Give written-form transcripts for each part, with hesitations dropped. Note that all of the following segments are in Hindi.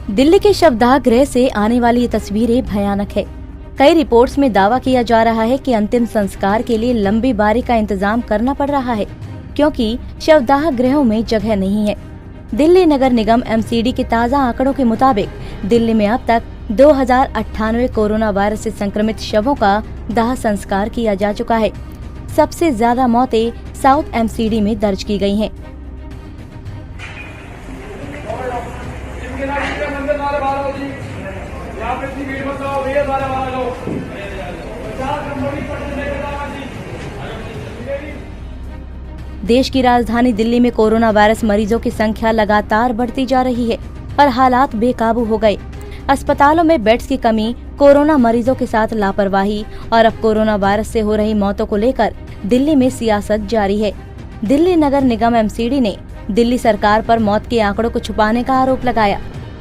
दिल्ली के शवदाह गृह से आने वाली ये तस्वीरें भयानक है। कई रिपोर्ट्स में दावा किया जा रहा है कि अंतिम संस्कार के लिए लंबी बारी का इंतजाम करना पड़ रहा है, क्योंकि शवदाह गृहों में जगह नहीं है। दिल्ली नगर निगम MCD के ताज़ा आंकड़ों के मुताबिक दिल्ली में अब तक 2098 कोरोना वायरस से संक्रमित शवों का दाह संस्कार किया जा चुका है। सबसे ज्यादा मौतें साउथ MCD में दर्ज की गई हैं। देश की राजधानी दिल्ली में कोरोना वायरस मरीजों की संख्या लगातार बढ़ती जा रही है और हालात बेकाबू हो गए। अस्पतालों में बेड्स की कमी, कोरोना मरीजों के साथ लापरवाही और अब कोरोना वायरस से हो रही मौतों को लेकर दिल्ली में सियासत जारी है। दिल्ली नगर निगम MCD ने दिल्ली सरकार पर मौत के आंकड़ों को छुपाने का आरोप लगाया।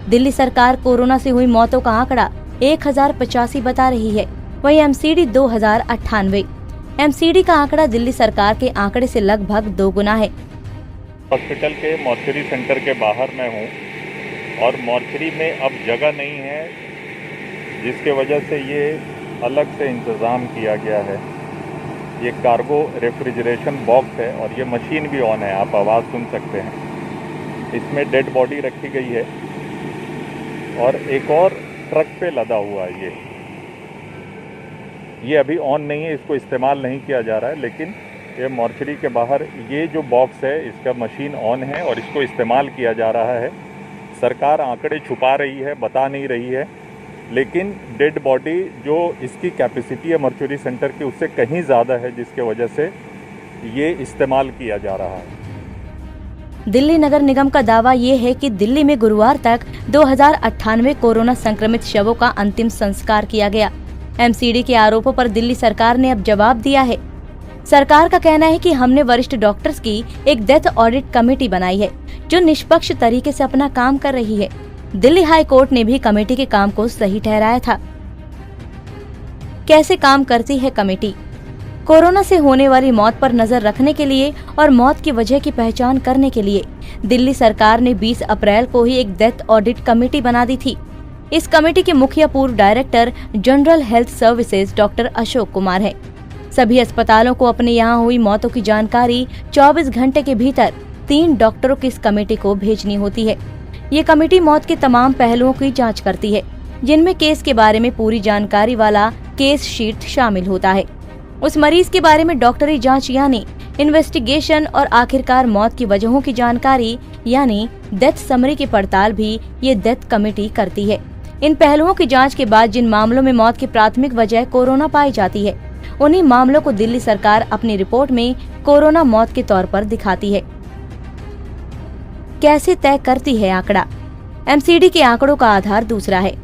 दिल्ली सरकार कोरोना से हुई मौतों का आंकड़ा 1085 बता रही है, वहीं MCD 2098। MCD का आंकड़ा दिल्ली सरकार के आंकड़े से लगभग 2 गुना है। हॉस्पिटल के मॉर्चरी सेंटर के बाहर मैं हूँ और मॉर्चरी में अब जगह नहीं है, जिसके वजह से ये अलग से इंतज़ाम किया गया है। ये कार्गो रेफ्रिजरेशन बॉक्स है और ये मशीन भी ऑन है, आप आवाज़ सुन सकते हैं। इसमें डेड बॉडी रखी गई है और एक और ट्रक पे लदा हुआ है। ये अभी ऑन नहीं है, इसको इस्तेमाल नहीं किया जा रहा है, लेकिन ये मॉर्चरी के बाहर ये जो बॉक्स है इसका मशीन ऑन है और इसको इस्तेमाल किया जा रहा है। सरकार आंकड़े छुपा रही है, बता नहीं रही है, लेकिन डेड बॉडी जो इसकी कैपेसिटी है मॉर्चरी सेंटर की उससे कहीं ज़्यादा है, जिसके वजह से ये इस्तेमाल किया जा रहा है। दिल्ली नगर निगम का दावा ये है कि दिल्ली में गुरुवार तक 2098 कोरोना संक्रमित शवों का अंतिम संस्कार किया गया। MCD के आरोपों पर दिल्ली सरकार ने अब जवाब दिया है। सरकार का कहना है कि हमने वरिष्ठ डॉक्टर्स की एक डेथ ऑडिट कमेटी बनाई है, जो निष्पक्ष तरीके से अपना काम कर रही है। दिल्ली हाई कोर्ट ने भी कमेटी के काम को सही ठहराया था। कैसे काम करती है कमेटी? कोरोना से होने वाली मौत पर नजर रखने के लिए और मौत की वजह की पहचान करने के लिए दिल्ली सरकार ने 20 अप्रैल को ही एक डेथ ऑडिट कमेटी बना दी थी। इस कमेटी के मुखिया पूर्व director general health services doctor Ashok Kumar है। सभी अस्पतालों को अपने यहाँ हुई मौतों की जानकारी 24 घंटे के भीतर 3 डॉक्टरों की इस कमेटी को भेजनी होती है। ये कमेटी मौत के तमाम पहलुओं की जांच करती है, जिनमें केस के बारे में पूरी जानकारी वाला केस शीट शामिल होता है। उस मरीज के बारे में डॉक्टरी जांच यानी इन्वेस्टिगेशन और आखिरकार मौत की वजहों की जानकारी यानी डेथ समरी की पड़ताल भी ये डेथ कमेटी करती है। इन पहलुओं की जांच के बाद जिन मामलों में मौत की प्राथमिक वजह कोरोना पाई जाती है, उन्हीं मामलों को दिल्ली सरकार अपनी रिपोर्ट में कोरोना मौत के तौर पर दिखाती है। कैसे तय करती है आंकड़ा? MCD के आंकड़ों का आधार दूसरा है।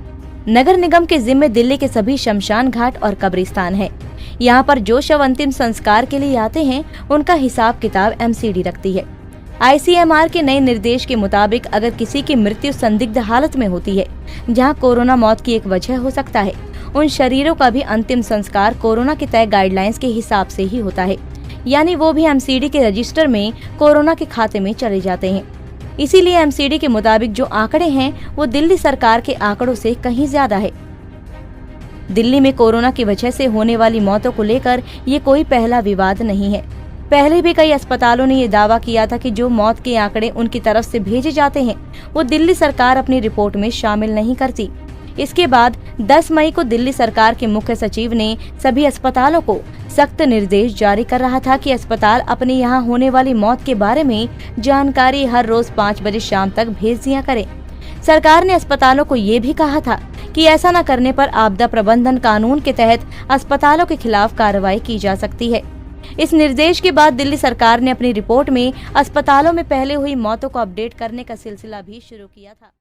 नगर निगम के जिम्मे दिल्ली के सभी शमशान घाट और कब्रिस्तान है। यहाँ पर जो शव अंतिम संस्कार के लिए आते हैं, उनका हिसाब किताब MCD रखती है। ICMR के नए निर्देश के मुताबिक अगर किसी की मृत्यु संदिग्ध हालत में होती है, जहाँ कोरोना मौत की एक वजह हो सकता है, उन शरीरों का भी अंतिम संस्कार कोरोना के तय गाइडलाइंस के हिसाब से ही होता है, यानी वो भी MCD के रजिस्टर में कोरोना के खाते में चले जाते हैं। इसीलिए MCD के मुताबिक जो आंकड़े हैं वो दिल्ली सरकार के आंकड़ों से कहीं ज्यादा है। दिल्ली में कोरोना की वजह से होने वाली मौतों को लेकर ये कोई पहला विवाद नहीं है। पहले भी कई अस्पतालों ने ये दावा किया था कि जो मौत के आंकड़े उनकी तरफ से भेजे जाते हैं वो दिल्ली सरकार अपनी रिपोर्ट में शामिल नहीं करती। इसके बाद 10 मई को दिल्ली सरकार के मुख्य सचिव ने सभी अस्पतालों को सख्त निर्देश जारी कर रहा था कि अस्पताल अपने यहाँ होने वाली मौत के बारे में जानकारी हर रोज 5 बजे शाम तक भेज दिया करें। सरकार ने अस्पतालों को ये भी कहा था कि ऐसा न करने पर आपदा प्रबंधन कानून के तहत अस्पतालों के खिलाफ कार्रवाई की जा सकती है। इस निर्देश के बाद दिल्ली सरकार ने अपनी रिपोर्ट में अस्पतालों में पहले हुई मौतों को अपडेट करने का सिलसिला भी शुरू किया था।